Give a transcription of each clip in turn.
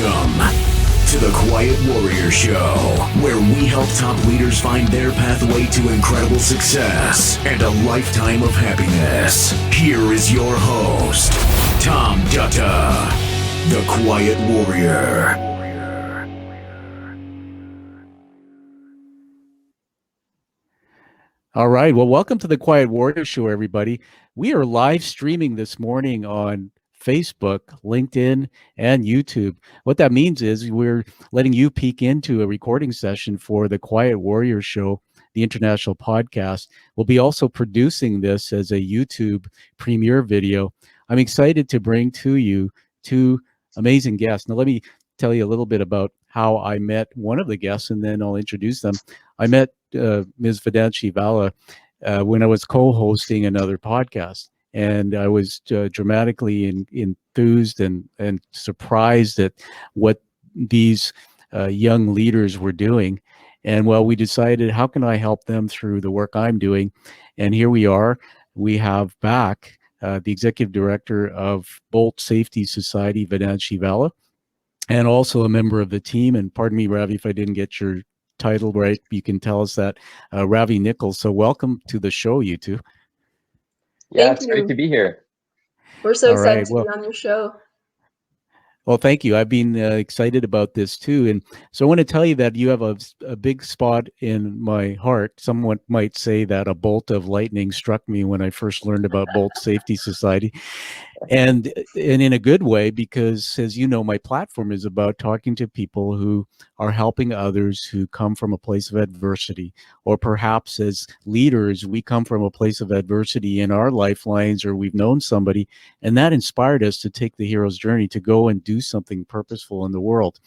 Welcome to the Quiet Warrior Show, where we help top leaders find their pathway to incredible success and a lifetime of happiness. Here is your host, Tom Dutta, the Quiet Warrior. All right. Well, welcome to the Quiet Warrior Show, everybody. We are live streaming this morning on Facebook, LinkedIn, and YouTube. What that means is we're letting you peek into a recording session for the Quiet Warrior Show, the international podcast. We'll be also producing this as a YouTube premiere video. I'm excited to bring to you two amazing guests. Now, let me tell you a little bit about how I met one of the guests, and then I'll introduce them. I met Ms. Vedanshi Vala when I was co-hosting another podcast. And I was dramatically enthused and surprised at what these young leaders were doing. And well, we decided, how can I help them through the work I'm doing? And here we are. We have back the executive director of Bolt Safety Society, Vedanshi Vala, and also a member of the team. And pardon me, Ravi, if I didn't get your title right, you can tell us that, Ravi Nichols. So welcome to the show, you two. Yeah, it's great to be here. We're so excited to be on your show. Well, thank you. I've been excited about this too. And so I want to tell you that you have a big spot in my heart. Someone might say that a bolt of lightning struck me when I first learned about Bolt Safety Society. And in a good way, because as you know, my platform is about talking to people who are helping others who come from a place of adversity, or perhaps as leaders, we come from a place of adversity in our lifelines, or we've known somebody, and that inspired us to take the hero's journey to go and do something purposeful in the world.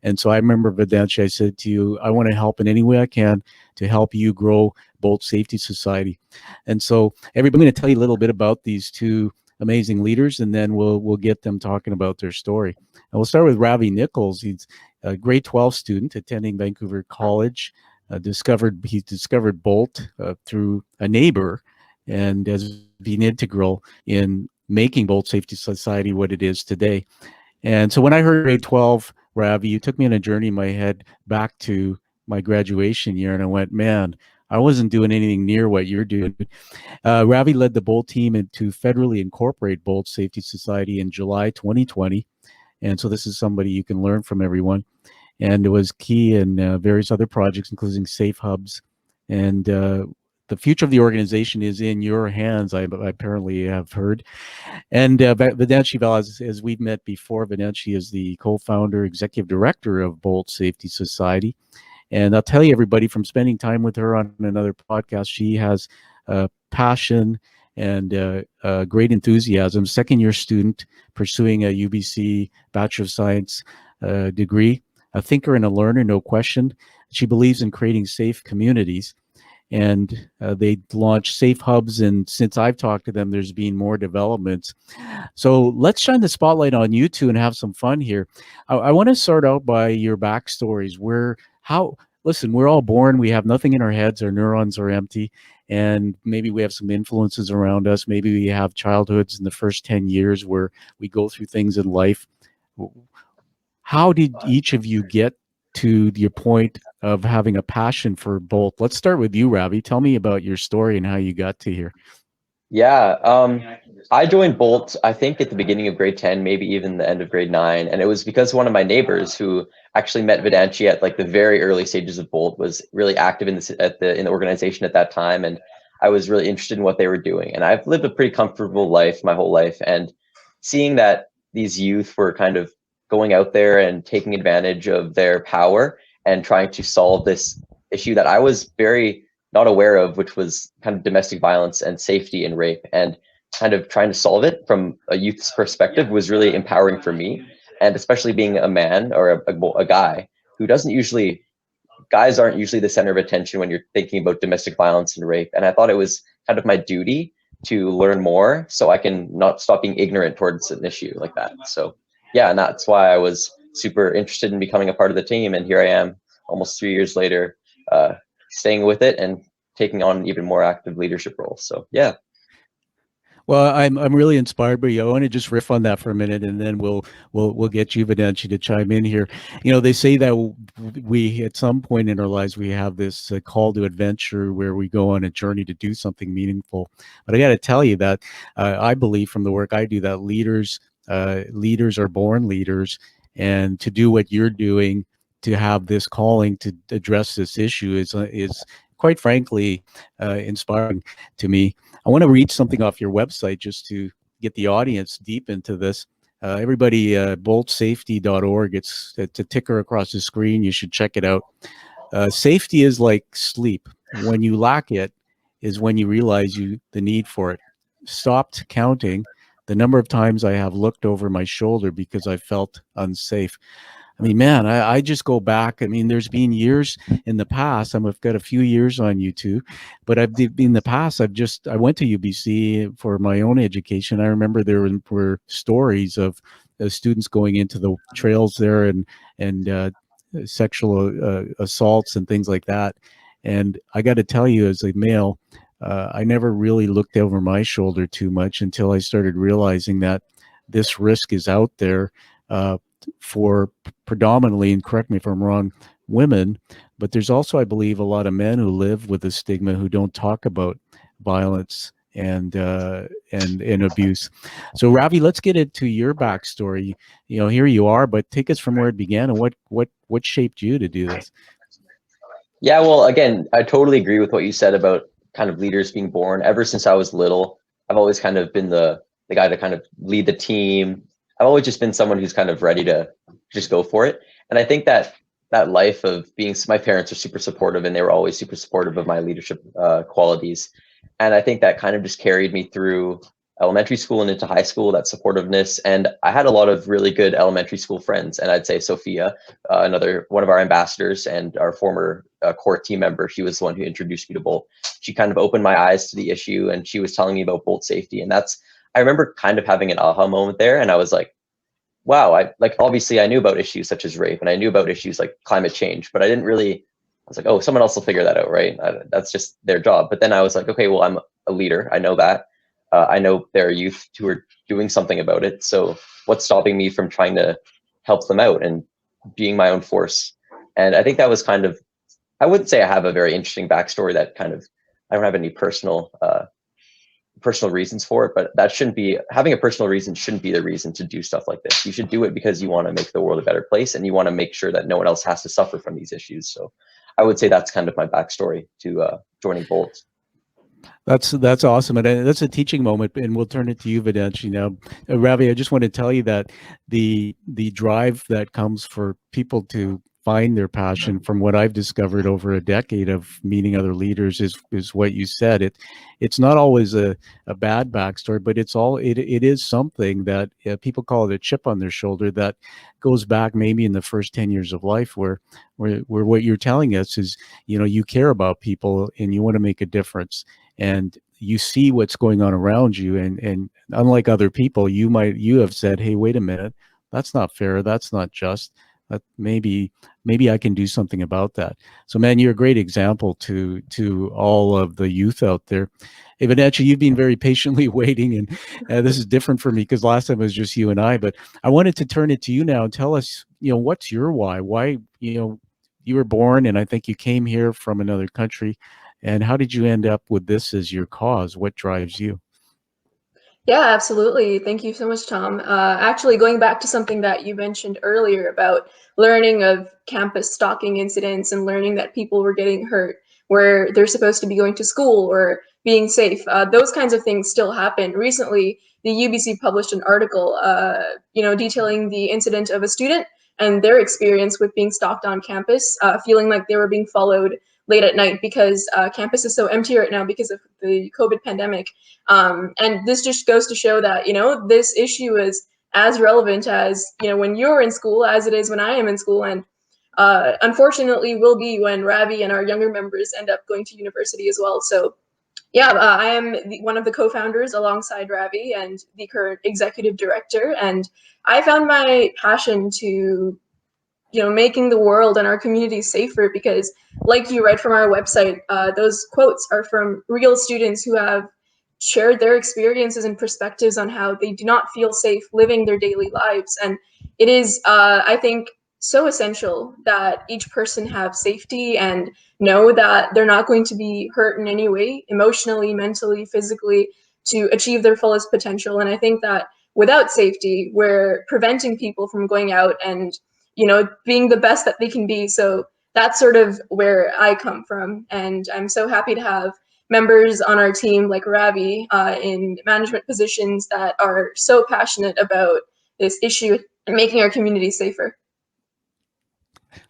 And so I remember, Vedanshi, I said to you, I want to help in any way I can to help you grow Bolt Safety Society. And so everybody, I'm going to tell you a little bit about these two amazing leaders, and then we'll get them talking about their story. And we'll start with Ravi Nichols. He's a grade 12 student attending Vancouver College. He discovered Bolt through a neighbor, and has been integral in making Bolt Safety Society what it is today. And so when I heard grade 12, Ravi, you took me on a journey in my head back to my graduation year, and I went, man, I wasn't doing anything near what you're doing. Ravi led the Bolt team to federally incorporate Bolt Safety Society in July 2020. And so this is somebody you can learn from, everyone. And it was key in various other projects, including safe hubs. And the future of the organization is in your hands, I apparently have heard. And Vedanshi Vala, as we've met before, Vedanshi is the co-founder, executive director of Bolt Safety Society. And I'll tell you, everybody, from spending time with her on another podcast, she has passion and great enthusiasm. Second-year student pursuing a UBC Bachelor of Science degree, a thinker and a learner, no question. She believes in creating safe communities. And they launched safe hubs, and since I've talked to them, there's been more developments. So let's shine the spotlight on you two and have some fun here. I want to start out by your backstories. Listen, we're all born, we have nothing in our heads, our neurons are empty, and maybe we have some influences around us. Maybe we have childhoods in the first 10 years where we go through things in life. How did each of you get to your point of having a passion for Bolt? Let's start with you, Ravi. Tell me about your story and how you got to here. Yeah, I joined Bolt, I think, at the beginning of grade 10, maybe even the end of grade 9. And it was because one of my neighbors who actually met Vedanshi at like the very early stages of Bolt was really active in the organization at that time. And I was really interested in what they were doing. And I've lived a pretty comfortable life my whole life. And seeing that these youth were kind of going out there and taking advantage of their power and trying to solve this issue that I was very not aware of, which was kind of domestic violence and safety and rape, and kind of trying to solve it from a youth's perspective was really empowering for me. And especially being a man or a guy who guys aren't usually the center of attention when you're thinking about domestic violence and rape. And I thought it was kind of my duty to learn more so I can not stop being ignorant towards an issue like that. So yeah, and that's why I was super interested in becoming a part of the team. And here I am almost 3 years later, staying with it and taking on even more active leadership roles. So yeah. Well, I'm really inspired by you. I want to just riff on that for a minute, and then we'll get you, Vedanshi, to chime in here. You know, they say that we at some point in our lives we have this call to adventure where we go on a journey to do something meaningful. But I got to tell you that I believe from the work I do that leaders are born leaders, and to do what you're doing, to have this calling to address this issue is quite frankly inspiring to me. I want to read something off your website just to get the audience deep into this. Everybody, boltsafety.org. It's a ticker across the screen. You should check it out. Safety is like sleep. When you lack it is when you realize the need for it. Stopped counting the number of times I have looked over my shoulder because I felt unsafe. I mean, man, I just go back. I mean, there's been years in the past. I've got a few years on you too, but in the past, I went to UBC for my own education. I remember there were stories of students going into the trails there and sexual assaults and things like that. And I got to tell you, as a male, I never really looked over my shoulder too much until I started realizing that this risk is out there. For predominantly, and correct me if I'm wrong, women, but there's also, I believe, a lot of men who live with a stigma who don't talk about violence and abuse. So, Ravi, let's get into your backstory. You know, here you are, but take us from where it began and what shaped you to do this. Yeah, well, again, I totally agree with what you said about kind of leaders being born. Ever since I was little, I've always kind of been the guy to kind of lead the team. I've always just been someone who's kind of ready to just go for it. And I think that life of being, my parents are super supportive, and they were always super supportive of my leadership qualities. And I think that kind of just carried me through elementary school and into high school, that supportiveness. And I had a lot of really good elementary school friends. And I'd say Sophia, another one of our ambassadors and our former core team member, she was the one who introduced me to Bolt. She kind of opened my eyes to the issue, and she was telling me about Bolt safety. And I remember kind of having an aha moment there. And I was like, wow, obviously I knew about issues such as rape, and I knew about issues like climate change, but I didn't really, I was like, oh, someone else will figure that out, right? That's just their job. But then I was like, okay, well, I'm a leader. I know that. I know there are youth who are doing something about it. So what's stopping me from trying to help them out and being my own force? And I think that was kind of, I wouldn't say I have a very interesting backstory that kind of, I don't have any personal reasons for it, but that shouldn't be, having a personal reason shouldn't be the reason to do stuff like this. You should do it because you want to make the world a better place, and you want to make sure that no one else has to suffer from these issues. So I would say that's kind of my backstory to joining Bolt. That's awesome, and that's a teaching moment. And we'll turn it to you, Vedanshi. Now, Ravi, I just want to tell you that the drive that comes for people to find their passion, from what I've discovered over a decade of meeting other leaders, is what you said. It's not always a bad backstory, but it is something that people call it a chip on their shoulder that goes back maybe in the first 10 years of life, where what you're telling us is, you know, you care about people and you want to make a difference, and you see what's going on around you, and unlike other people, you have said, hey, wait a minute, that's not fair, that's not just, that maybe I can do something about that. So, man, you're a great example to all of the youth out there. Hey, Vedanshi, you've been very patiently waiting, and this is different for me because last time it was just you and I, but I wanted to turn it to you now and tell us, you know, what's your why, you know, you were born, and I think you came here from another country. And how did you end up with this as your cause? What drives you? Yeah, absolutely. Thank you so much, Tom. Actually, going back to something that you mentioned earlier about learning of campus stalking incidents and learning that people were getting hurt where they're supposed to be going to school or being safe, those kinds of things still happen. Recently, the UBC published an article, detailing the incident of a student and their experience with being stalked on campus, feeling like they were being followed late at night because campus is so empty right now because of the COVID pandemic. And this just goes to show that, you know, this issue is as relevant as, you know, when you're in school as it is when I am in school, and unfortunately will be when Ravi and our younger members end up going to university as well. So yeah, I am one of the co-founders alongside Ravi and the current executive director. And I found my passion to, you know, making the world and our community safer because, like you read from our website, those quotes are from real students who have shared their experiences and perspectives on how they do not feel safe living their daily lives. And it is, I think, so essential that each person have safety and know that they're not going to be hurt in any way, emotionally, mentally, physically, to achieve their fullest potential. And I think that without safety, we're preventing people from going out and, being the best that they can be. So that's sort of where I come from. And I'm so happy to have members on our team like Ravi in management positions that are so passionate about this issue and making our community safer.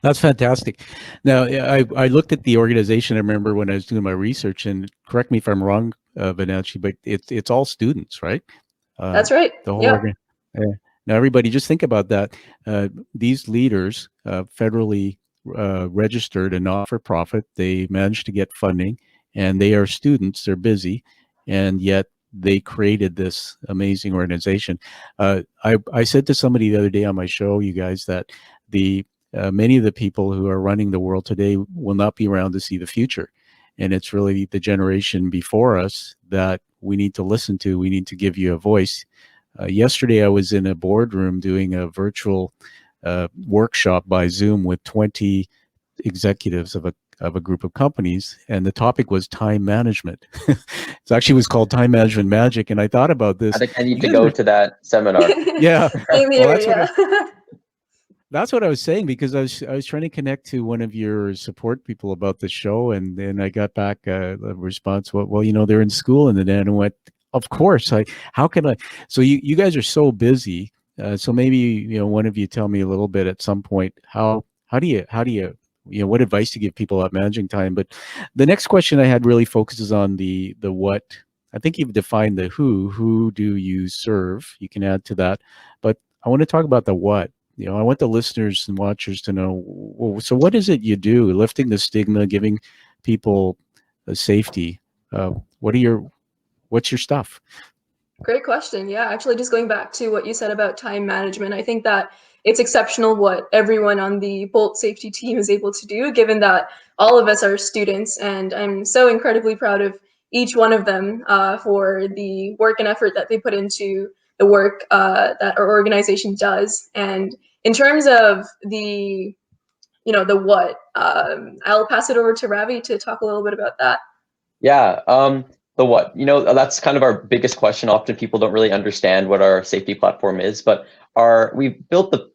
That's fantastic. Now, I looked at the organization. I remember when I was doing my research, and correct me if I'm wrong, Vedanshi, but it's all students, right? That's right. The whole Yeah. Now, everybody, just think about that. These leaders, federally registered and not for profit, they managed to get funding, and they are students. They're busy, and yet they created this amazing organization. I said to somebody the other day on my show, you guys, that the many of the people who are running the world today will not be around to see the future. And it's really the generation before us that we need to listen to. We need to give you a voice. Yesterday, I was in a boardroom doing a virtual workshop by Zoom with 20 executives of a group of companies, and the topic was time management. It actually was called Time Management Magic, and I thought about this. I think I need to go to that seminar. Yeah, Same here, well, yeah. that's what I was saying, because I was trying to connect to one of your support people about the show, and then I got back a response. Well, they're in school, and then I went, of course. How can I? So you guys are so busy. So maybe one of you tell me a little bit at some point how do you what advice to give people about managing time. But the next question I had really focuses on the what. I think you've defined the who. Who do you serve? You can add to that, but I want to talk about the what. I want the listeners and watchers to know, well, so what is it you do? Lifting the stigma, giving people safety. What's your stuff? Great question. Yeah, actually, just going back to what you said about time management, I think that it's exceptional what everyone on the Bolt safety team is able to do, given that all of us are students. And I'm so incredibly proud of each one of them for the work and effort that they put into the work that our organization does. And in terms of the what, I'll pass it over to Ravi to talk a little bit about that. Yeah, the what? That's kind of our biggest question. Often people don't really understand what our safety platform is, but we've built the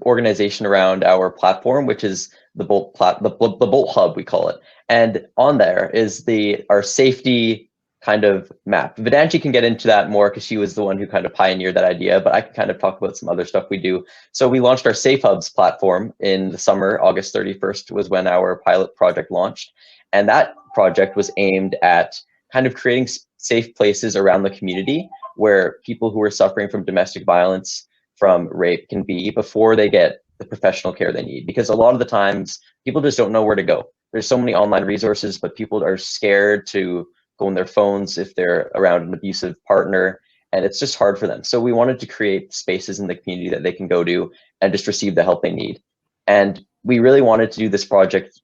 organization around our platform, which is the Bolt the Bolt Hub, we call it. And on there is our safety kind of map. Vedanshi can get into that more because she was the one who kind of pioneered that idea, but I can kind of talk about some other stuff we do. So we launched our Safe Hubs platform in the summer. August 31st was when our pilot project launched. And that project was aimed at kind of creating safe places around the community where people who are suffering from domestic violence, from rape, can be before they get the professional care they need. Because a lot of the times people just don't know where to go. There's so many online resources, but people are scared to go on their phones if they're around an abusive partner, and it's just hard for them. So we wanted to create spaces in the community that they can go to and just receive the help they need. And we really wanted to do this project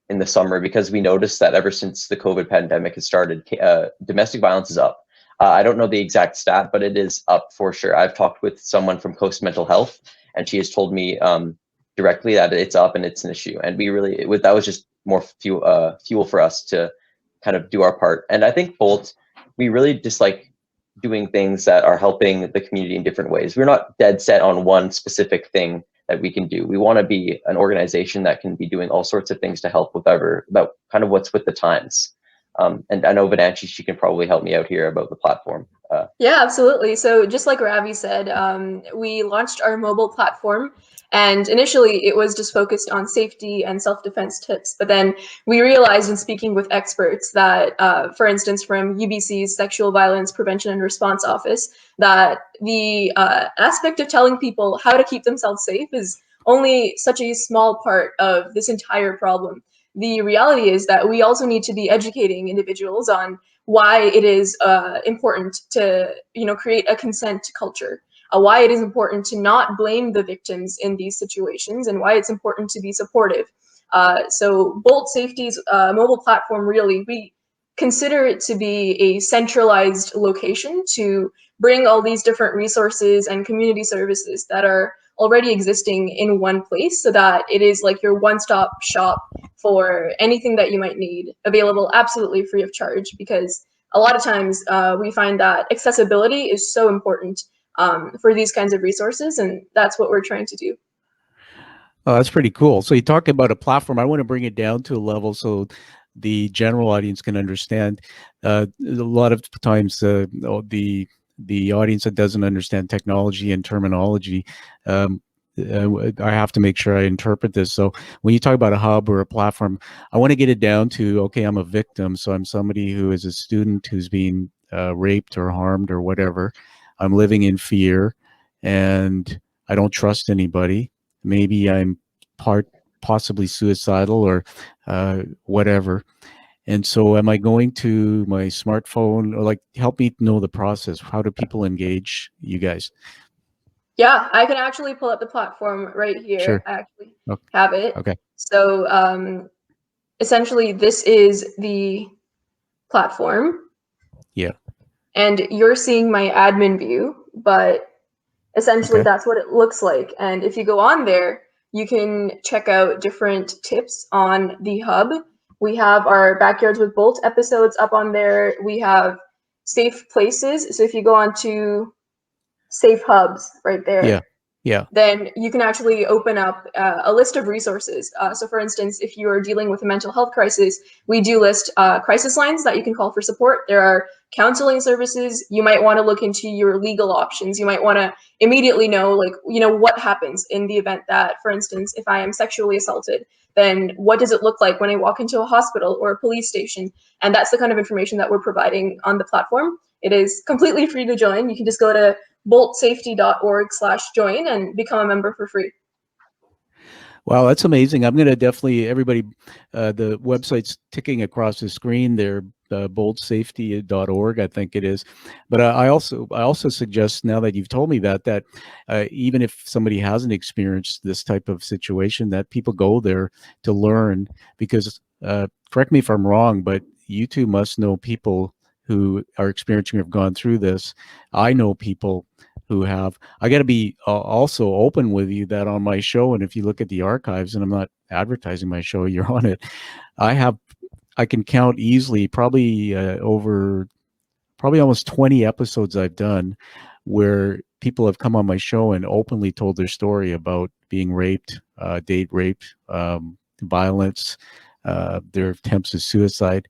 in the summer because we noticed that ever since the COVID pandemic has started, domestic violence is up. I don't know the exact stat, but it is up for sure. I've talked with someone from Coast Mental Health, and she has told me directly that it's up and it's an issue. And that was just more fuel for us to kind of do our part. And I think Bolt, we really just like doing things that are helping the community in different ways. We're not dead set on one specific thing that we can do. We want to be an organization that can be doing all sorts of things to help about kind of what's with the times. And I know Vedanshi, she can probably help me out here about the platform. Yeah, absolutely. So just like Ravi said, we launched our mobile platform, and initially it was just focused on safety and self-defense tips. But then we realized in speaking with experts that, for instance, from UBC's Sexual Violence Prevention and Response Office, that the aspect of telling people how to keep themselves safe is only such a small part of this entire problem. The reality is that we also need to be educating individuals on why it is important to create a consent culture, why it is important to not blame the victims in these situations, and why it's important to be supportive. So Bolt Safety's mobile platform, really, we consider it to be a centralized location to bring all these different resources and community services that are already existing in one place, so that it is like your one-stop shop for anything that you might need, available absolutely free of charge. Because a lot of times we find that accessibility is so important for these kinds of resources, and that's what we're trying to do. Oh, that's pretty cool. So you talk about a platform. I want to bring it down to a level so the general audience can understand. A lot of times, the audience that doesn't understand technology and terminology, um, I have to make sure I interpret this. So when you talk about a hub or a platform, I want to get it down to, okay, I'm a victim. So I'm somebody who is a student who's being raped or harmed or whatever. I'm living in fear and I don't trust anybody. Maybe I'm possibly suicidal or whatever. And so am I going to my smartphone, or like, help me know the process? How do people engage you guys? Yeah, I can actually pull up the platform right here. Sure. I actually Okay. have it. Okay. So essentially, this is the platform. Yeah. And you're seeing my admin view, but essentially Okay. that's what it looks like. And if you go on there, you can check out different tips on the hub. We have our Backyards with Bolt episodes up on there. We have safe places. So if you go on to safe hubs right there, Yeah. Yeah. then you can actually open up a list of resources. So for instance, if you are dealing with a mental health crisis, we do list crisis lines that you can call for support. There are counseling services. You might want to look into your legal options. You might want to immediately know, like, what happens in the event that, for instance, if I am sexually assaulted, then what does it look like when I walk into a hospital or a police station? And that's the kind of information that we're providing on the platform. It is completely free to join. You can just go to boltsafety.org/join and become a member for free. Wow, that's amazing. I'm going to definitely, everybody, the website's ticking across the screen there, boltsafety.org, I think it is. But I also suggest, now that you've told me that even if somebody hasn't experienced this type of situation, that people go there to learn, because correct me if I'm wrong, but you two must know people who are experiencing or have gone through this. I know people who have. I got to be also open with you that on my show, and if you look at the archives, and I'm not advertising my show, you're on it. I can count easily, probably almost 20 episodes I've done where people have come on my show and openly told their story about being raped, date raped, violence, their attempts at suicide.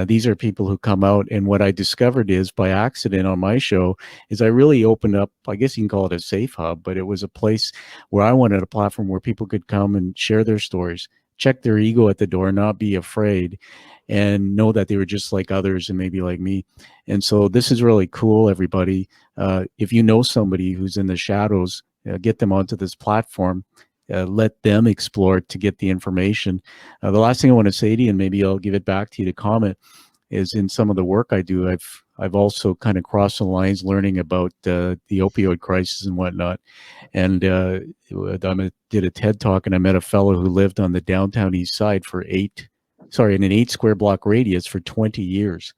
These are people who come out, and what I discovered is, by accident on my show, is I really opened up, I guess you can call it a safe hub, but it was a place where I wanted a platform where people could come and share their stories, check their ego at the door, not be afraid, and know that they were just like others and maybe like me. And so this is really cool, everybody. If you know somebody who's in the shadows, get them onto this platform. Let them explore it to get the information. The last thing I want to say to you, and maybe I'll give it back to you to comment, is in some of the work I do, I've also kind of crossed the lines learning about the opioid crisis and whatnot. And did a TED talk, and I met a fellow who lived on the downtown east side in an 8 square block radius for 20 years.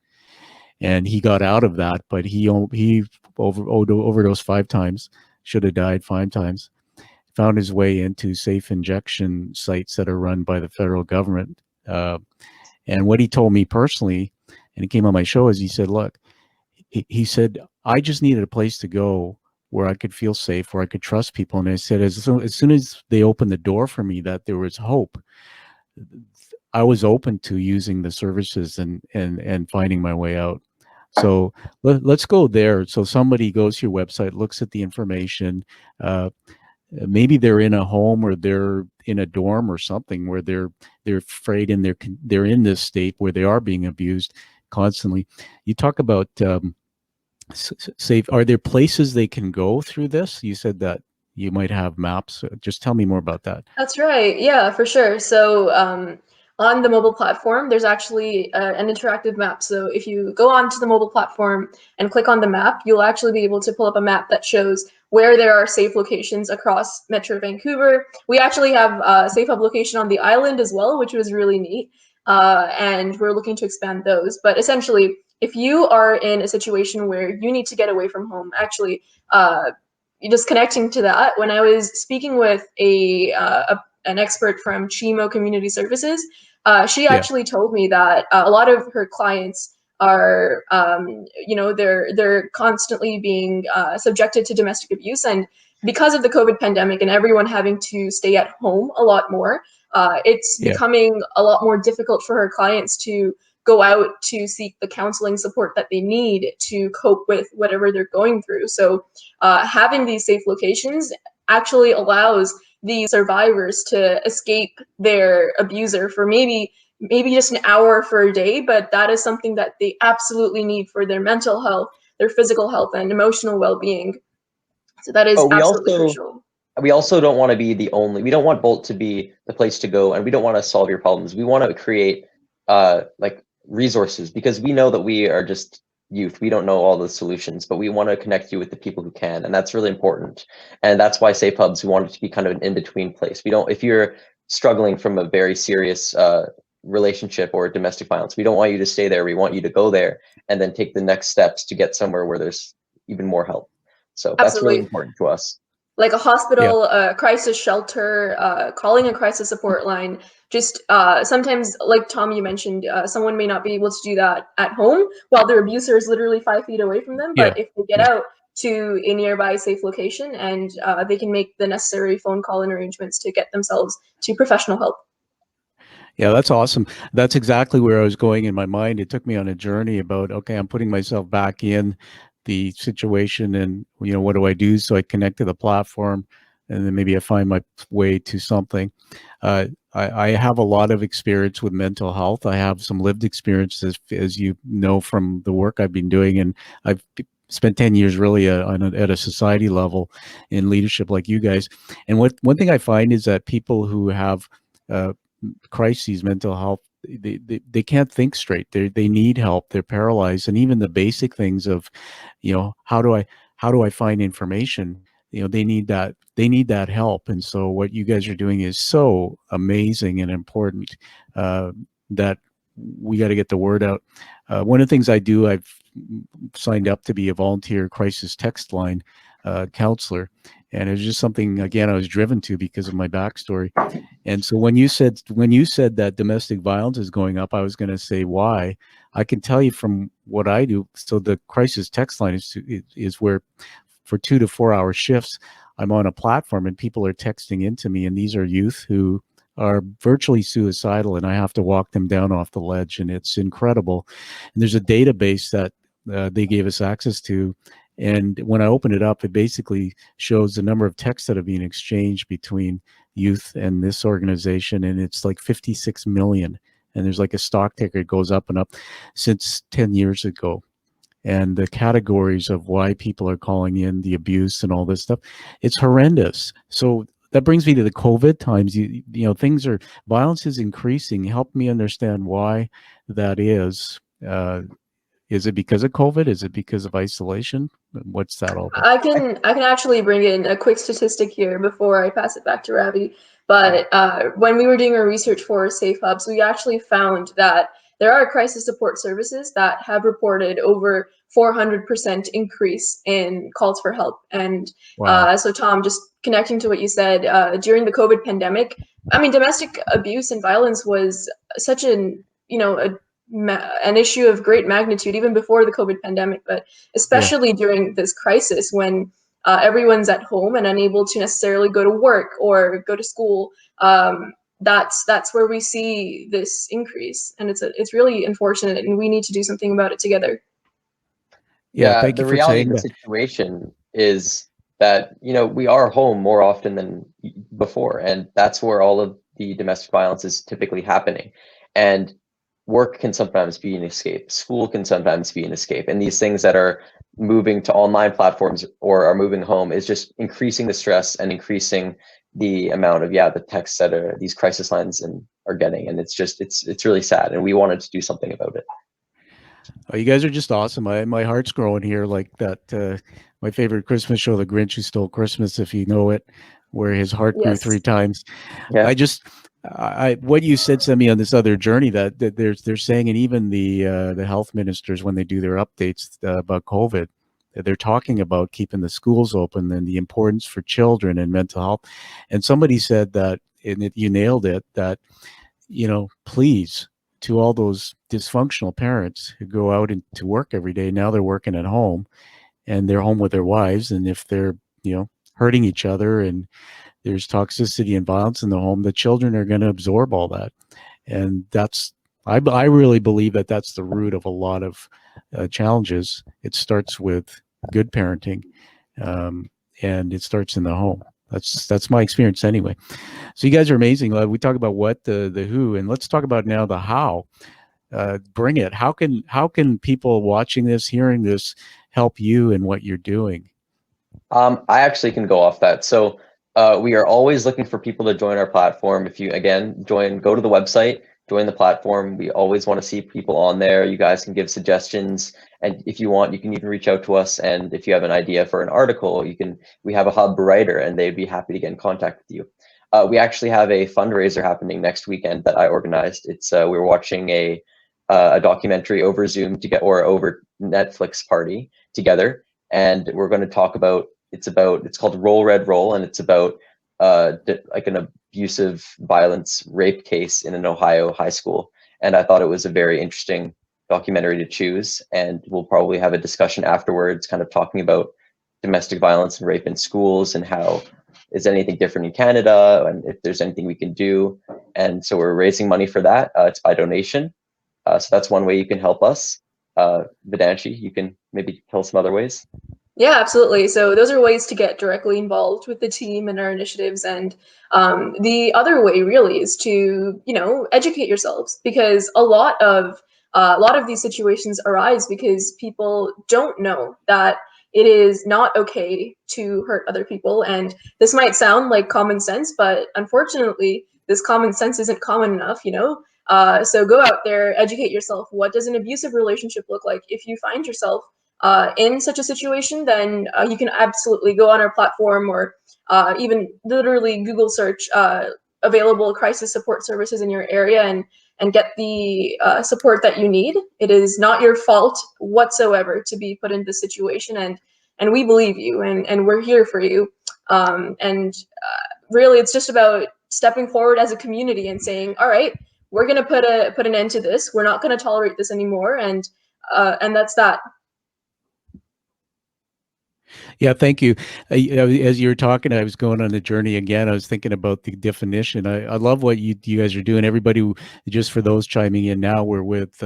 And he got out of that, but he overdosed 5 times, should have died 5 times. Found his way into safe injection sites that are run by the federal government. And what he told me personally, and he came on my show, is he said, look, he said, I just needed a place to go where I could feel safe, where I could trust people. And I said, as soon as they opened the door for me, that there was hope, I was open to using the services and finding my way out. So let's go there. So somebody goes to your website, looks at the information, maybe they're in a home or they're in a dorm or something where they're afraid, and they're in this state where they are being abused constantly. You talk about safe. Are there places they can go through this? You said that you might have maps. Just tell me more about that. That's right. Yeah, for sure. So on the mobile platform, there's actually an interactive map. So if you go onto the mobile platform and click on the map, you'll actually be able to pull up a map that shows where there are safe locations across Metro Vancouver. We actually have a safe hub location on the island as well, which was really neat. and we're looking to expand those. But essentially, if you are in a situation where you need to get away from home, actually, just connecting to that, when I was speaking with an expert from Chimo Community Services, she actually told me that a lot of her clients are, they're constantly being subjected to domestic abuse, and because of the COVID pandemic and everyone having to stay at home a lot more, it's becoming a lot more difficult for her clients to go out to seek the counseling support that they need to cope with whatever they're going through. So having these safe locations actually allows the survivors to escape their abuser for maybe just an hour for a day, but that is something that they absolutely need for their mental health, their physical health, and emotional well-being. So that is absolutely crucial. We also don't want to be we don't want Bolt to be the place to go, and we don't want to solve your problems. We want to create like resources, because we know that we are just youth. We don't know all the solutions, but we want to connect you with the people who can, and that's really important. And that's why Safe Hubs, we want it to be kind of an in-between place. If you're struggling from a very serious relationship or domestic violence, we don't want you to stay there. We want you to go there and then take the next steps to get somewhere where there's even more help. So that's really important to us. Like a hospital, a crisis shelter, calling a crisis support line. Just sometimes, like Tom, you mentioned, someone may not be able to do that at home while their abuser is literally 5 feet away from them. But if they get out to a nearby safe location, and they can make the necessary phone call and arrangements to get themselves to professional help. Yeah, that's awesome. That's exactly where I was going in my mind. It took me on a journey about, okay, I'm putting myself back in the situation, and what do I do? So I connect to the platform, and then maybe I find my way to something. I have a lot of experience with mental health. I have some lived experience, as you know, from the work I've been doing, and I've spent 10 years really at a society level in leadership like you guys. And one thing I find is that people who have crises, mental health, they can't think straight. They need help. They're paralyzed. And even the basic things of, how do I find information? They need that help. And so what you guys are doing is so amazing and important, that we got to get the word out. One of the things I do, I've signed up to be a volunteer crisis text line counselor. And it was just something, again, I was driven to because of my backstory. And so when you said that domestic violence is going up, I was going to say why. I can tell you from what I do. So the crisis text line is where, for 2 to 4 hour shifts, I'm on a platform and people are texting into me, and these are youth who are virtually suicidal, and I have to walk them down off the ledge, and it's incredible. And there's a database that they gave us access to. And when I open it up, it basically shows the number of texts that have been exchanged between youth and this organization. And it's like 56 million. And there's like a stock ticker, it goes up and up since 10 years ago. And the categories of why people are calling in, the abuse and all this stuff, it's horrendous. So that brings me to the COVID times. Violence is increasing. Help me understand why that is. Is it because of COVID? Is it because of isolation? What's that all about? I can actually bring in a quick statistic here before I pass it back to Ravi. But when we were doing our research for Safe Hubs, we actually found that there are crisis support services that have reported over 400% increase in calls for help. And so, Tom, just connecting to what you said, during the COVID pandemic, I mean, domestic abuse and violence was such an issue of great magnitude even before the COVID pandemic, but especially during this crisis when everyone's at home and unable to necessarily go to work or go to school. That's where we see this increase, and it's really unfortunate, and we need to do something about it together. Yeah, thank you for saying that. The reality of the situation is that we are home more often than before, and that's where all of the domestic violence is typically happening. And work can sometimes be an escape. School can sometimes be an escape. And these things that are moving to online platforms or are moving home is just increasing the stress and increasing the amount of the texts that these crisis lines are getting. And it's really sad. And we wanted to do something about it. Oh, you guys are just awesome. My heart's growing here, like that. My favorite Christmas show, The Grinch Who Stole Christmas, if you know it, where his heart grew 3 times. Yeah. what you said to me on this other journey that they're saying, and even the health ministers when they do their updates about COVID, that they're talking about keeping the schools open and the importance for children and mental health. And somebody said that, and you nailed it, that, please, to all those dysfunctional parents who go out into work every day, now they're working at home and they're home with their wives, and if they're hurting each other and there's toxicity and violence in the home, the children are going to absorb all that. And I really believe that that's the root of a lot of challenges. It starts with good parenting, and it starts in the home. That's my experience anyway. So you guys are amazing. We talk about what, the who, and let's talk about now the how. Bring it. How can people watching this, hearing this, help you in what you're doing? I actually can go off that. So we are always looking for people to join our platform. If you, again, go to the website, join the platform. We always want to see people on there. You guys can give suggestions. And if you want, you can even reach out to us. And if you have an idea for an article, we have a hub writer and they'd be happy to get in contact with you. We actually have a fundraiser happening next weekend that I organized. It's we're watching a documentary over Zoom or over Netflix party together. And we're going to talk about, it's called Roll Red Roll, and it's about like an abusive violence rape case in an Ohio high school. And I thought it was a very interesting documentary to choose. And we'll probably have a discussion afterwards, kind of talking about domestic violence and rape in schools and how is anything different in Canada and if there's anything we can do. And so we're raising money for that. It's by donation. So that's one way you can help us. Vedanshi, you can maybe tell some other ways. Yeah, absolutely. So those are ways to get directly involved with the team and our initiatives. And the other way really is to, educate yourselves, because a lot of these situations arise because people don't know that it is not okay to hurt other people. And this might sound like common sense, but unfortunately, this common sense isn't common enough, So go out there, educate yourself. What does an abusive relationship look like? If you find yourself in such a situation, then you can absolutely go on our platform or even literally Google search available crisis support services in your area and get the support that you need. It is not your fault whatsoever to be put in this situation, and we believe you, and we're here for you. And really, it's just about stepping forward as a community and saying, all right, we're going to put an end to this. We're not going to tolerate this anymore, and that's that. Yeah, thank you. As you were talking, I was going on the journey again. I was thinking about the definition. I love what you guys are doing. Everybody, just for those chiming in now, we're with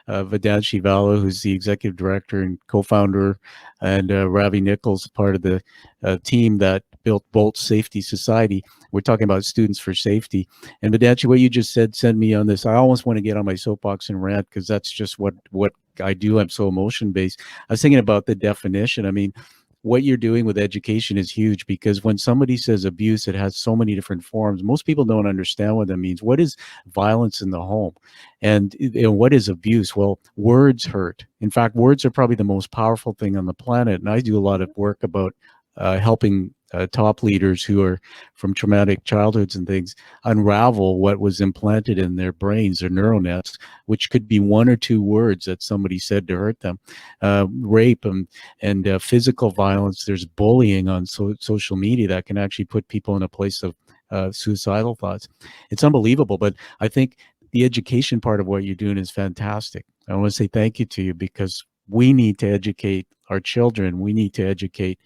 Vedanshi Vala, who's the executive director and co-founder, and Ravi Nichols, part of the team that built Bolt Safety Society. We're talking about students for safety. And Vedanshi, what you just said sent me on this. I almost want to get on my soapbox and rant, because that's just what I do. I'm so emotion-based. I was thinking about the definition. I mean, what you're doing with education is huge, because when somebody says abuse, it has so many different forms. Most people don't understand what that means. What is violence in the home? And what is abuse? Well, words hurt. In fact, words are probably the most powerful thing on the planet. And I do a lot of work about helping top leaders who are from traumatic childhoods and things unravel what was implanted in their brains, their neural nets, which could be one or two words that somebody said to hurt them. Rape and physical violence. There's bullying on social media that can actually put people in a place of suicidal thoughts. It's unbelievable, but I think the education part of what you're doing is fantastic. I want to say thank you to you, because we need to educate our children. We need to educate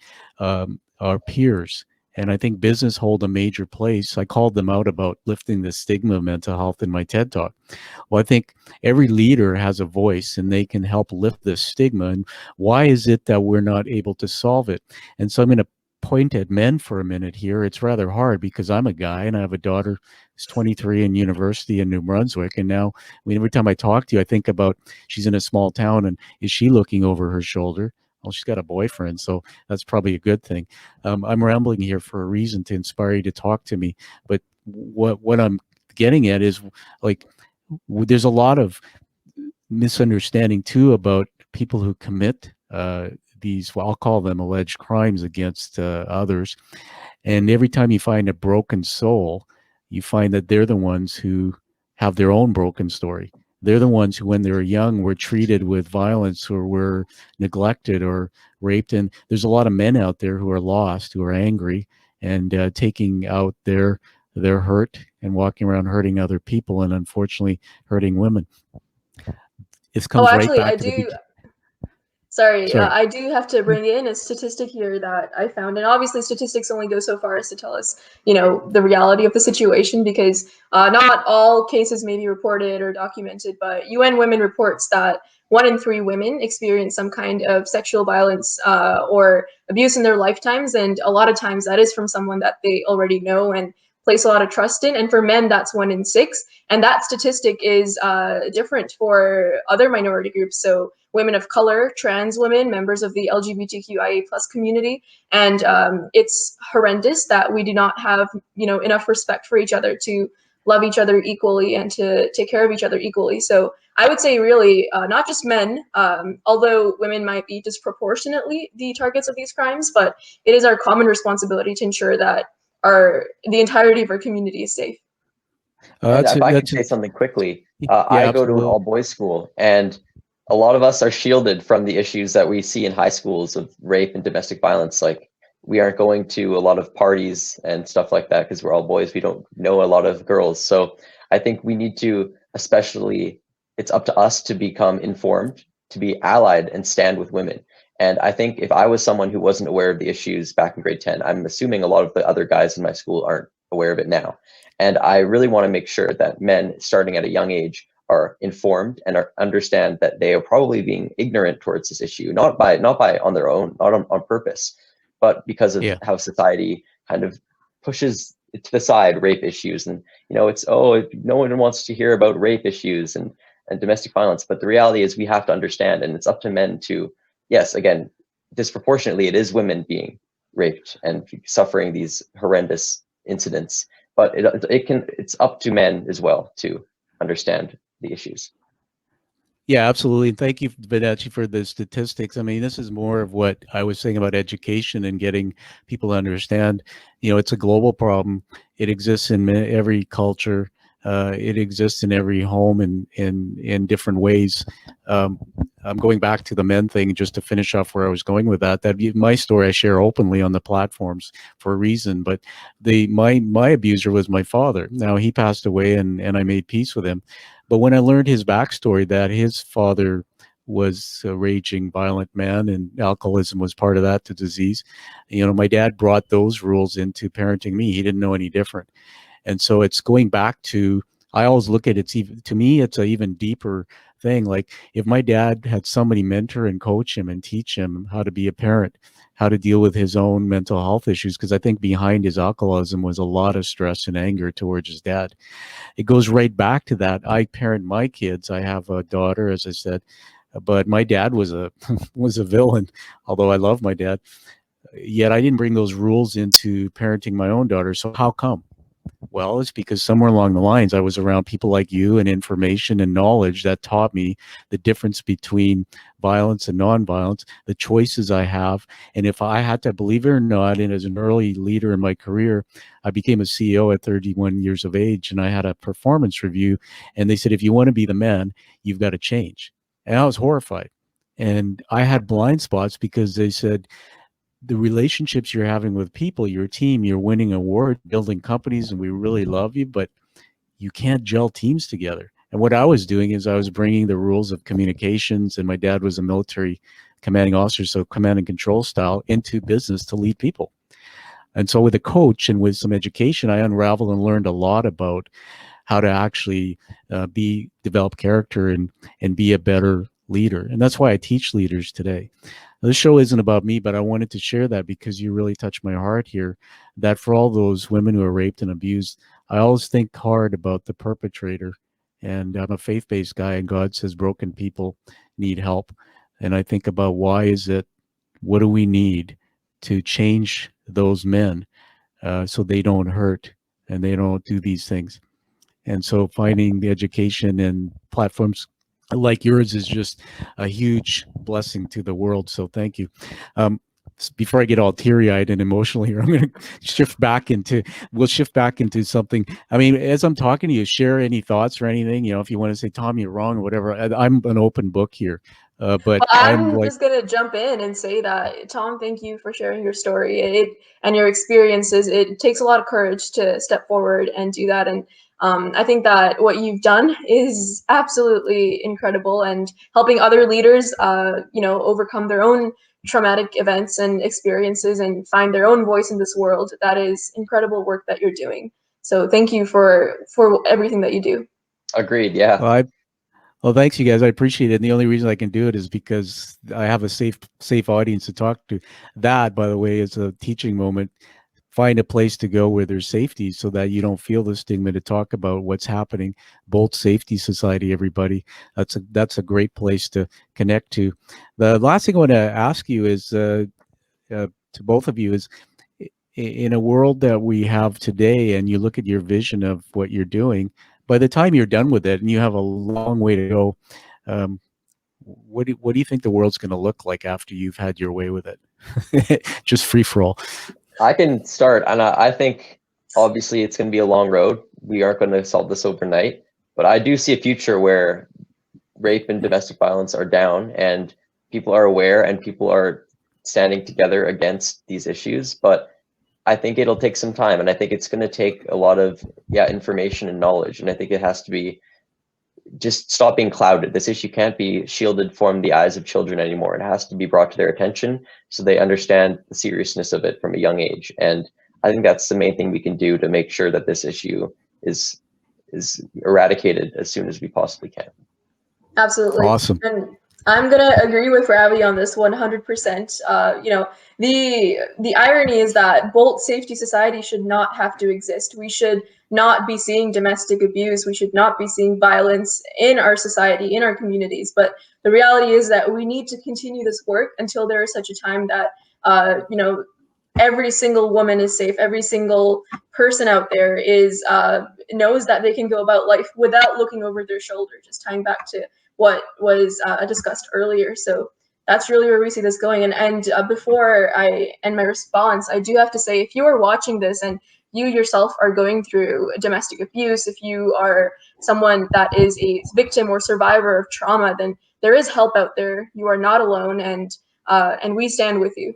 our peers. And I think business hold a major place. I called them out about lifting the stigma of mental health in my TED Talk. Well, I think every leader has a voice and they can help lift this stigma. And why is it that we're not able to solve it? And so I'm going to point at men for a minute here. It's rather hard, because I'm a guy and I have a daughter who's 23 in university in New Brunswick. And now, every time I talk to you, I think about, she's in a small town, and is she looking over her shoulder? Well, she's got a boyfriend, so that's probably a good thing. I'm rambling here for a reason, to inspire you to talk to me. But what I'm getting at is, like, there's a lot of misunderstanding too about people who commit these, well, I'll call them alleged crimes against others. And every time you find a broken soul, you find that they're the ones who have their own broken story. They're the ones who, when they were young, were treated with violence or were neglected or raped. And there's a lot of men out there who are lost, who are angry, and taking out their hurt and walking around hurting other people, and unfortunately hurting women. This comes right actually, back to the beginning. Sorry, I do have to bring in a statistic here that I found, and obviously statistics only go so far as to tell us, the reality of the situation, because not all cases may be reported or documented, but UN Women reports that 1 in 3 women experience some kind of sexual violence or abuse in their lifetimes, and a lot of times that is from someone that they already know and place a lot of trust in. And for men, that's 1 in 6, and that statistic is different for other minority groups. So women of color, trans women, members of the LGBTQIA+ community, and it's horrendous that we do not have enough respect for each other to love each other equally and to take care of each other equally. So I would say really not just men, although women might be disproportionately the targets of these crimes, but it is our common responsibility to ensure that the entirety of our community is safe. And if I could say something quickly, Yeah, I go to an absolutely. all-boys school, and a lot of us are shielded from the issues that we see in high schools of rape and domestic violence. Like, we aren't going to a lot of parties and stuff like that because we're all boys. We don't know a lot of girls. So I think we need to, especially, it's up to us to become informed, to be allied and stand with women. And I think if I was someone who wasn't aware of the issues back in grade 10, I'm assuming a lot of the other guys in my school aren't aware of it now. And I really want to make sure that men, starting at a young age, are informed and understand that they are probably being ignorant towards this issue, not by on their own, not on purpose, but because of how society kind of pushes to the side rape issues. And it's, no one wants to hear about rape issues and domestic violence. But the reality is we have to understand, and it's up to men to, yes, again, disproportionately, it is women being raped and suffering these horrendous incidents. But it's up to men as well to understand the issues. Yeah, absolutely. And thank you, Vedanshi, for the statistics. I mean, this is more of what I was saying about education and getting people to understand. It's a global problem. It exists in every culture. It exists in every home in different ways. I'm going back to the men thing just to finish off where I was going with that. That my story I share openly on the platforms for a reason. But my abuser was my father. Now he passed away, and I made peace with him. But when I learned his backstory, that his father was a raging violent man and alcoholism was part of that, the disease, my dad brought those rules into parenting me. He didn't know any different. And so it's going back to, I always look at to me, it's an even deeper thing. Like, if my dad had somebody mentor and coach him and teach him how to be a parent, how to deal with his own mental health issues, because I think behind his alcoholism was a lot of stress and anger towards his dad. It goes right back to that. I parent my kids. I have a daughter, as I said, but my dad was a was a villain, although I love my dad. Yet I didn't bring those rules into parenting my own daughter. So how come? Well, it's because somewhere along the lines, I was around people like you and information and knowledge that taught me the difference between violence and nonviolence, the choices I have. And if I had to, believe it or not, and as an early leader in my career, I became a CEO at 31 years of age, and I had a performance review, and they said, if you want to be the man, you've got to change. And I was horrified. And I had blind spots because they said, the relationships you're having with people, your team, you're winning awards, building companies, and we really love you, but you can't gel teams together. And what I was doing is I was bringing the rules of communications, and my dad was a military commanding officer, so command and control style, into business to lead people. And so with a coach and with some education, I unraveled and learned a lot about how to actually develop character and be a better leader. And that's why I teach leaders today. This show isn't about me, but I wanted to share that because you really touched my heart here, that for all those women who are raped and abused, I always think hard about the perpetrator. And I'm a faith-based guy, and God says broken people need help. And I think about, why is it, what do we need to change those men so they don't hurt and they don't do these things? And so finding the education and platforms like yours is just a huge blessing to the world. So thank you. before I get all teary-eyed and emotional here, I'm going to we'll shift back into something. I mean, as I'm talking to you, share any thoughts or anything, if you want to say, Tom, you're wrong or whatever. I'm an open book here. But Well, I'm I'm like, just gonna jump in and say that, Tom, thank you for sharing your story and your experiences. It takes a lot of courage to step forward and do that. And I think that what you've done is absolutely incredible, and helping other leaders, overcome their own traumatic events and experiences and find their own voice in this world. That is incredible work that you're doing. So thank you for everything that you do. Agreed. Yeah. well, thanks, you guys. I appreciate it. And the only reason I can do it is because I have a safe audience to talk to. That, by the way, is a teaching moment. Find a place to go where there's safety so that you don't feel the stigma to talk about what's happening. Bolt Safety Society, everybody. That's a great place to connect to. The last thing I want to ask you is to both of you is, in a world that we have today, and you look at your vision of what you're doing, by the time you're done with it and you have a long way to go, um, what do you think the world's going to look like after you've had your way with it? Just free for all. I can start, and I think obviously it's going to be a long road. We aren't going to solve this overnight, but I do see a future where rape and domestic violence are down, and people are aware, and people are standing together against these issues. But I think it'll take some time, and I think it's going to take a lot of information and knowledge, and I think it has to be just stop being clouded. This issue can't be shielded from the eyes of children anymore. It has to be brought to their attention so they understand the seriousness of it from a young age. And I think that's the main thing we can do to make sure that this issue is eradicated as soon as we possibly can. Absolutely. Awesome. And I'm gonna agree with Ravi on this 100%. The irony is that Bolt Safety Society should not have to exist. We should not be seeing domestic abuse. We should not be seeing violence in our society, in our communities. But the reality is that we need to continue this work until there is such a time that every single woman is safe. Every single person out there is knows that they can go about life without looking over their shoulder. Just tying back to what was discussed earlier. So that's really where we see this going. And before I end my response, I do have to say, if you are watching this and you yourself are going through domestic abuse, if you are someone that is a victim or survivor of trauma, then there is help out there. You are not alone, and we stand with you.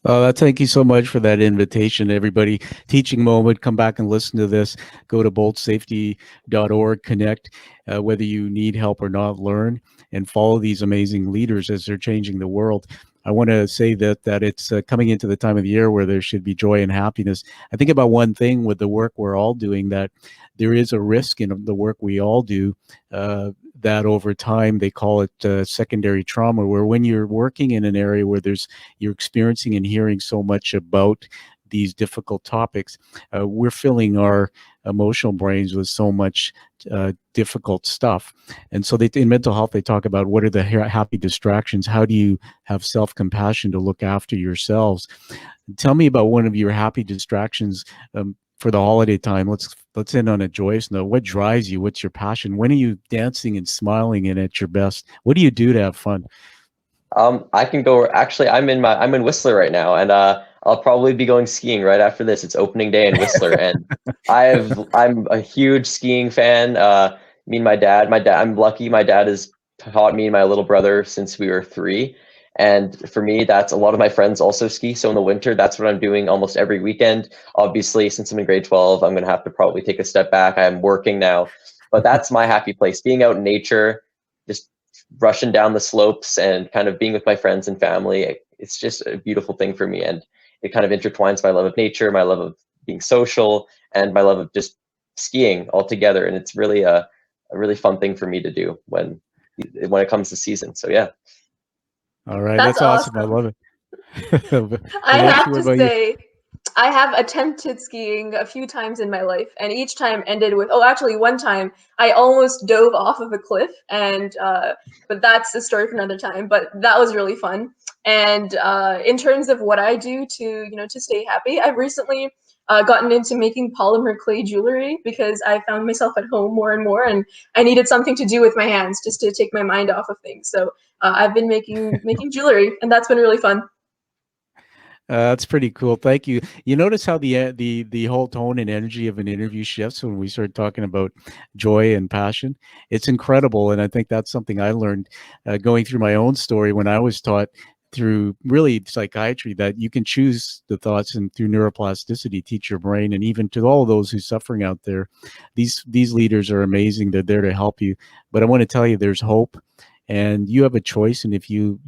Thank you so much for that invitation, everybody. Teaching moment, come back and listen to this. Go to boltsafety.org, connect, whether you need help or not, learn, and follow these amazing leaders as they're changing the world. I want to say that it's coming into the time of the year where there should be joy and happiness. I think about one thing with the work we're all doing, that there is a risk in the work we all do, that over time, they call it secondary trauma, where when you're working in an area where you're experiencing and hearing so much about these difficult topics, we're filling our emotional brains with so much difficult stuff. And so in mental health, they talk about what are the happy distractions? How do you have self-compassion to look after yourselves? Tell me about one of your happy distractions for the holiday time. Let's end on a joyous note. What drives you? What's your passion? When are you dancing and smiling and at your best? What do you do to have fun? I can go. Actually, I'm in Whistler right now, and I'll probably be going skiing right after this. It's opening day in Whistler, and I'm a huge skiing fan. Me and my dad. I'm lucky. My dad has taught me and my little brother since we were 3. And for me, that's a lot of my friends also ski. So in the winter, that's what I'm doing almost every weekend. Obviously, since I'm in grade 12, I'm going to have to probably take a step back. I'm working now, but that's my happy place, being out in nature, just rushing down the slopes and kind of being with my friends and family. It's just a beautiful thing for me. And it kind of intertwines my love of nature, my love of being social, and my love of just skiing all together. And it's really a really fun thing for me to do when it comes to season. So yeah. All right, that's awesome. I love it. I have to say, I have attempted skiing a few times in my life, and each time ended with, actually one time I almost dove off of a cliff, and but that's a story for another time. But that was really fun. And in terms of what I do to stay happy, I've recently gotten into making polymer clay jewelry because I found myself at home more and more, and I needed something to do with my hands just to take my mind off of things. So I've been making jewelry, and that's been really fun. That's pretty cool. Thank you. You notice how the whole tone and energy of an interview shifts when we start talking about joy and passion. It's incredible, and I think that's something I learned going through my own story when I was taught through really psychiatry that you can choose the thoughts and through neuroplasticity teach your brain. And even to all those who's suffering out there, these leaders are amazing. They're there to help you. But I want to tell you, there's hope, and you have a choice. And if you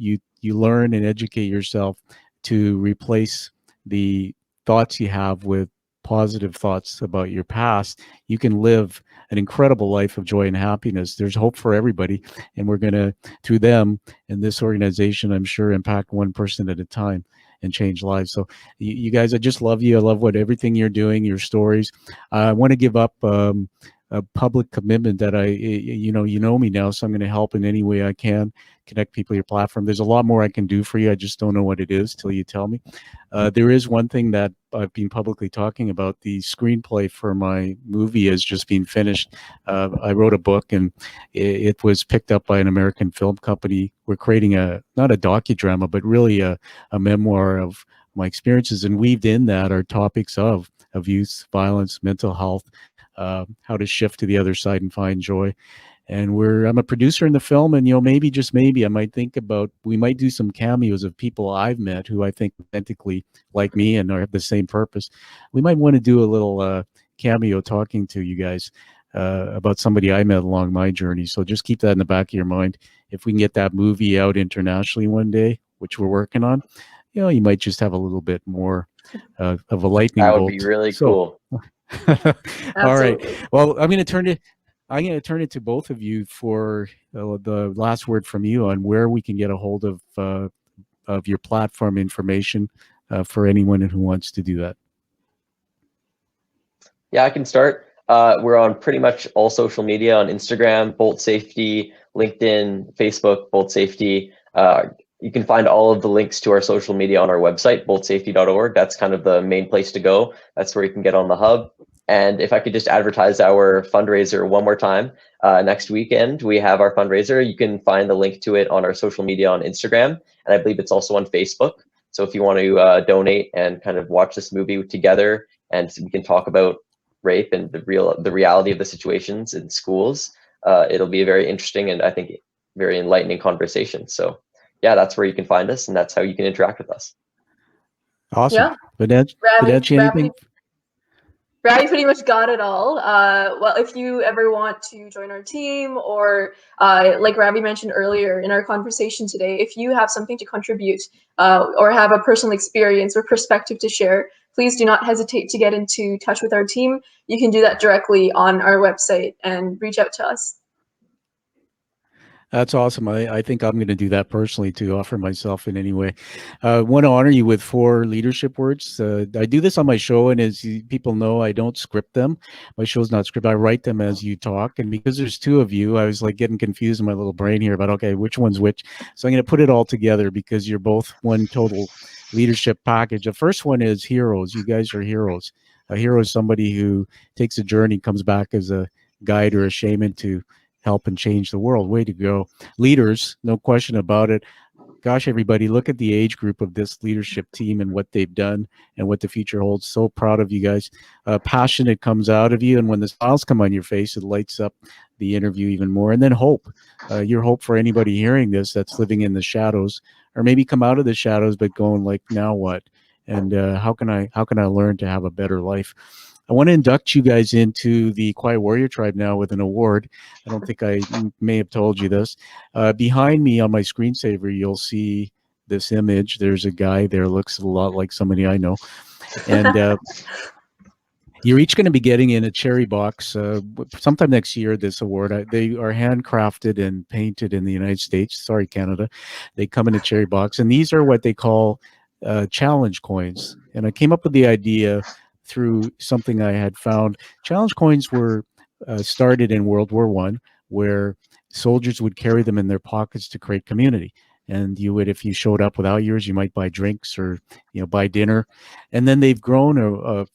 learn and educate yourself to replace the thoughts you have with positive thoughts about your past, you can live an incredible life of joy and happiness. There's hope for everybody, and we're going to, through them and this organization, I'm sure, impact one person at a time and change lives. So you guys, I just love you. I love what everything you're doing, your stories. I want to give up a public commitment that you know me now, so I'm going to help in any way I can, connect people to your platform. There's a lot more I can do for you. I just don't know what it is till you tell me. There is one thing that I've been publicly talking about. The screenplay for my movie has just been finished. I wrote a book, and it was picked up by an American film company. We're creating not a docudrama, but really a memoir of my experiences, and weaved in that are topics of abuse, violence, mental health, how to shift to the other side and find joy. And I'm a producer in the film, and maybe, just maybe, I might think about, we might do some cameos of people I've met who I think authentically like me and have the same purpose. We might want to do a little cameo talking to you guys about somebody I met along my journey. So just keep that in the back of your mind. If we can get that movie out internationally one day, which we're working on, you might just have a little bit more of a lightning That would bolt. be really So, cool. all right. Absolutely. Well, I'm going to turn it to both of you for the last word from you on where we can get a hold of your platform information for anyone who wants to do that. Yeah, I can start. We're on pretty much all social media, on Instagram, Bolt Safety, LinkedIn, Facebook, Bolt Safety. You can find all of the links to our social media on our website, boltsafety.org. That's kind of the main place to go. That's where you can get on the hub. And if I could just advertise our fundraiser one more time, next weekend we have our fundraiser. You can find the link to it on our social media on Instagram, and I believe it's also on Facebook. So if you want to donate and kind of watch this movie together, and we can talk about rape and the reality of the situations in schools, it'll be a very interesting and I think very enlightening conversation. So yeah, that's where you can find us, and that's how you can interact with us. Awesome. Yeah. Vedanshi, anything? Ravi pretty much got it all. Well, if you ever want to join our team, or like Ravi mentioned earlier in our conversation today, if you have something to contribute or have a personal experience or perspective to share, please do not hesitate to get into touch with our team. You can do that directly on our website and reach out to us. That's awesome. I think I'm going to do that personally to offer myself in any way. I want to honor you with 4 leadership words. I do this on my show, and as people know, I don't script them. My show's not scripted. I write them as you talk. And because there's 2 of you, I was like getting confused in my little brain here about, okay, which one's which? So I'm going to put it all together because you're both one total leadership package. The first one is heroes. You guys are heroes. A hero is somebody who takes a journey, comes back as a guide or a shaman to help and change the world. Way to go. Leaders, no question about it. Gosh, everybody, look at the age group of this leadership team and what they've done and what the future holds. So proud of you guys. Passion, it comes out of you, and when the smiles come on your face, it lights up the interview even more. And then hope. Your hope for anybody hearing this that's living in the shadows, or maybe come out of the shadows but going like, now what? And how can I learn to have a better life? I want to induct you guys into the Quiet Warrior Tribe now with an award. I don't think I may have told you this. Behind me on my screensaver, you'll see this image. There's a guy there, looks a lot like somebody I know. And you're each going to be getting in a cherry box sometime next year, this award. They are handcrafted and painted in the United States. Sorry, Canada. They come in a cherry box. And these are what they call challenge coins. And I came up with the idea through something I had found. Challenge coins were started in World War I, where soldiers would carry them in their pockets to create community. and you would, if you showed up without yours, you might buy drinks or buy dinner. And then they've grown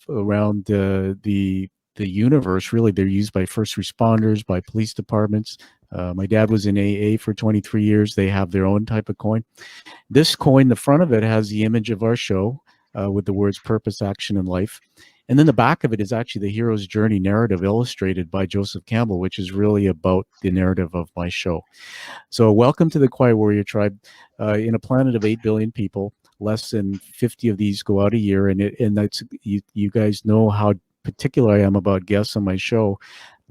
around the universe. Really, they're used by first responders, by police departments. My dad was in AA for 23 years. They have their own type of coin. This coin, the front of it has the image of our show with the words purpose, action, and life. And then the back of it is actually the hero's journey narrative illustrated by Joseph Campbell, which is really about the narrative of my show. So welcome to the Quiet Warrior Tribe. In a planet of 8 billion people, less than 50 of these go out a year. And that's, you guys know how particular I am about guests on my show.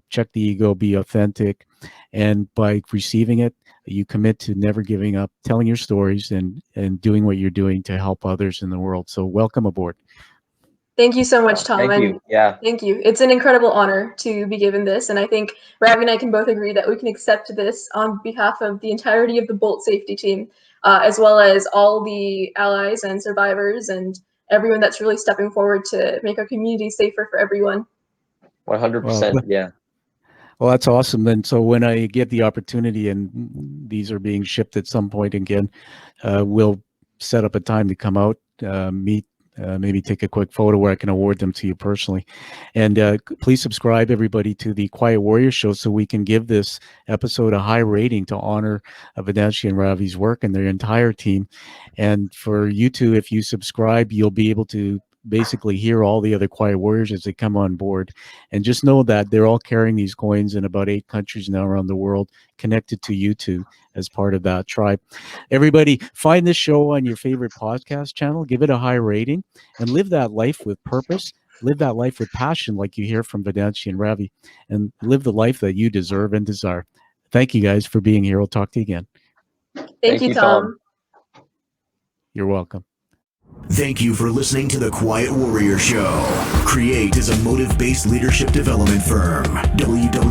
Check the ego, be authentic. And by receiving it, you commit to never giving up, telling your stories, and doing what you're doing to help others in the world. So welcome aboard. Thank you so much, Tom. Thank you. Yeah. Thank you. It's an incredible honor to be given this. And I think Ravi and I can both agree that we can accept this on behalf of the entirety of the Bolt safety team, as well as all the allies and survivors and everyone that's really stepping forward to make our community safer for everyone. 100%. Yeah. Well, that's awesome. Then, so when I get the opportunity, and these are being shipped at some point again, we'll set up a time to come out, meet, maybe take a quick photo where I can award them to you personally. And please subscribe, everybody, to the Quiet Warrior Show so we can give this episode a high rating to honor Vedanshi and Ravi's work and their entire team. And for you two, if you subscribe, you'll be able to basically hear all the other Quiet Warriors as they come on board. And just know that they're all carrying these coins in about 8 countries now around the world, connected to you two as part of that tribe. Everybody, find this show on your favorite podcast channel, give it a high rating, and live that life with purpose. Live that life with passion, like you hear from Vedanshi and Ravi, and live the life that you deserve and desire. Thank you guys for being here. We'll talk to you again. Thank you, Tom. You're welcome. Thank you for listening to The Quiet Warrior Show. Create is a motive-based leadership development firm. www.create.ca